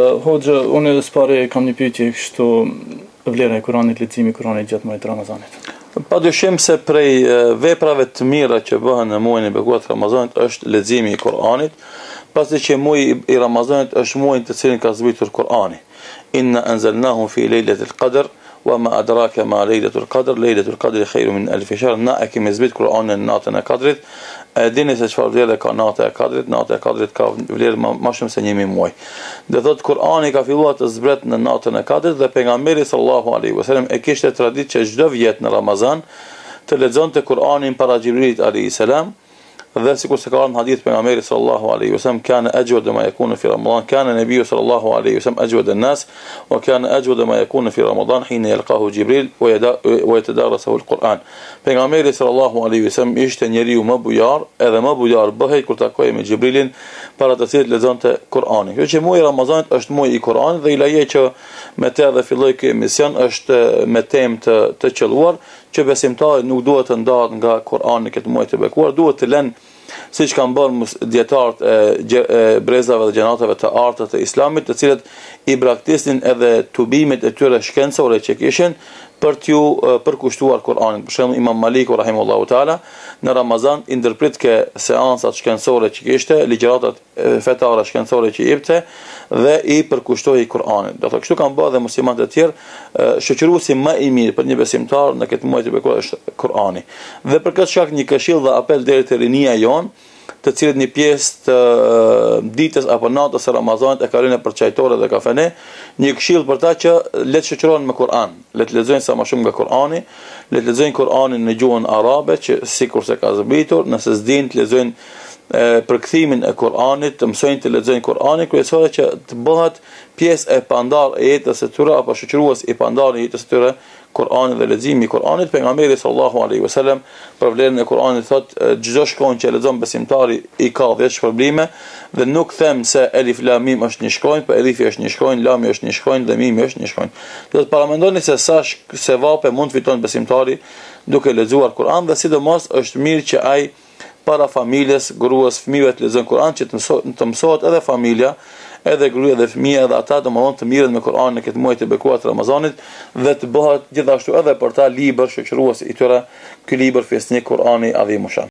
Hoxha, unë s'pare kam një pyetje kështu, vlera e Kuranit, leximi i Kuranit gjatë muajit Ramazanit. Padyshim se prej veprave të mira që bëhen në muajin e bekuar të Ramazanit është leximi i Kuranit, pasi që muaji i Ramazanit është muaji të cilin ka zbritur Kurani. Inna anzalnahu fi lejlatil qadr wa ma adraka ma lejlatul qadri khairun min alfi shahr. Na e kemi zbritur Kur'anin në natën e Kadrit. Dini se çfarë vlerë ka nata e Kadrit? Nata e Kadrit ka vlerë më shumë se 1000 muaj. Dhe thot Kur'ani ka filluar të zbret në natën e Kadrit dhe pejgamberi sallallahu alaihi wasallam e kishte traditë që çdo vjet në Ramazan të lexonte Kur'anin para Xhibrilit alayhi salam. Dhe sikur se ka në hadith pejgamberi sallallahu alaihi wasallam kana ajwad ma yakunu fi Ramadan, kana nabiy sallallahu alaihi wasallam ajwad an-nas wa kana ajwad ma yakunu fi Ramadan hina yalqahu Jibril wa yatadarasuhu al-Quran. Pejgamberi sallallahu alaihi wasallam ishte njeriu më bujar, edhe më bujar bëhej kur takohej me Xhibrilin para të cilit lexonte Kur'anin. Kjo që muaji i Ramazanit është muaji i Kur'anit dhe i leje që me të dhe filloi ky emision është me temë të qelluar që besimtarët nuk duhet të ndahet nga Kur'ani këtë muaj të bekuar, duhet të lënë siç kanë bërë dietarët e brezave dhe gjenatave të artë të islamit, të cilët i braktisnin edhe tubimet e tyre shkencore që kishin për t'ju përkushtuar Kur'anin. Për shembull Imam Maliku rahimahullahu taala në Ramazan i ndërpritke seancat shkencore që kishte, ligjëratat fetare shkencore që jepte dhe i përkushtoi Kur'anin. Do të thotë kështu kanë bërë dhe muslimanët e tjerë, shoqëruesi më i mirë për një besimtar në këtë muaj të bekuar është Kur'ani. Dhe për këtë shkak një këshill dhe apel deri te rinia jon, të cilët një pjesë të ditës apo natës së Ramazanit e kalojnë për çajtore dhe kafene, një këshill për ta që le të shoqërohen me Kur'an, le të lexojnë sa më shumë nga Kur'ani, le të lexojnë Kur'anin në gjuhën arabe, që sikurse ka zbritur, nëse s'din të lexojnë përkthimin e Kur'anit, të mësojnë të lexojnë Kur'anin, kryesore që të bëhet pjesë e pandar e jetës së tyre apo shoqërues i pandar e jetës së tyre Kur'anit dhe leximi i Kur'anit. Pejgamberi sallallahu alaihi wasallam për vlerën e Kur'anit thotë çdo shkronjë që lexon besimtari i ka 10 shpërblime dhe nuk them se elif lam mim është një shkronjë, po elifi është një shkronjë, lami është një shkronjë dhe mimi është një shkronjë. Do të paramendoni se sa sevape mund fiton besimtari duke lexuar Kur'an dhe sidomos është mirë që ai para familjes, gruas, fëmijëve të lexojnë Kur'an që të mësohet edhe familja, edhe gruaja dhe fëmia edhe ata domosdoshmë të mirën me Kur'anin në këtë muaj të bekuar të Ramazanit dhe të bëhet gjithashtu edhe për ta libër shoqërues i tyre ky libër fesnik Kur'ani Adhimu Shan.